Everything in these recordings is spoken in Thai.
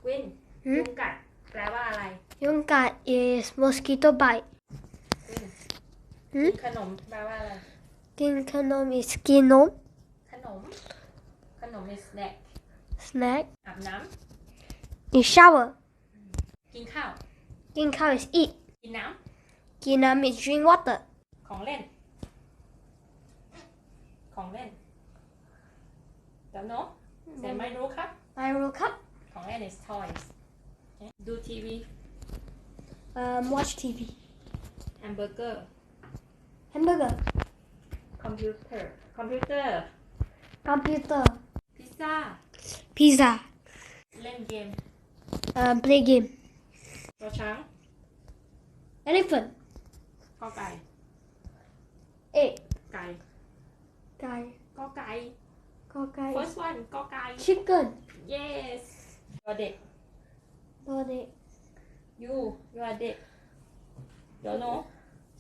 Gwyn ยุงกัดแปลว่าอะไร ยุงกัด is mosquito bite กินขนมแปลว่าอะไร กินขนม is กินนม ขนม is snack snack อาบน้ is shower ำกินข้าว กินข้าว is eat กินน้ กินน้ำ is drink water ำของเล่นเดี๋ยวโน้แต่ไม่รู้ครับ ไม่รู้ครับ ของเล่น is toys ดูทีวี watch TV แฮมเบอร์เกอร์ hamburger คอมพิวเตอร์ computer พิซซ่า pizza เล่นเกม play game รอช้าง elephant กอไก่ egg ไก่ ไก่ กอไก่ กอไก่ first one กอไก่ chicken yes ตัวเด็ก โดเด็ก you are เด็ก don't know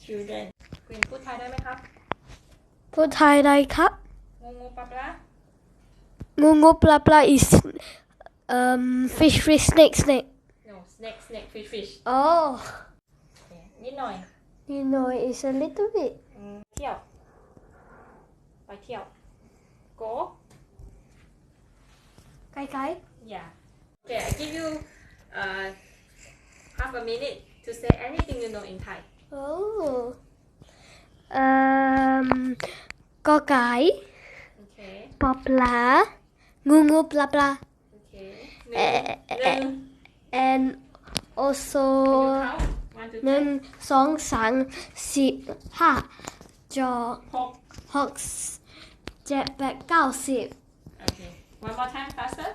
children กรีนพูดไทยได้ไหมครับ พูดไทยได้ครับ งูปลาปลา งูปลาปลา is fish snake no snake fish อ๋อ นิดหน่อย you know is a little bit เที่ยวไปเที่ยว go ไก่ yeah okay I give you half a minute to say anything you know in Thai โอ้กอไก่ okay ปลาปลางูปลาปลา okay หนึ่ง and also 1 2 หนึ่งสองสามสี่ห้าจอ 6 หกเจ็ดแปดเก้าสิบ okay one more time faster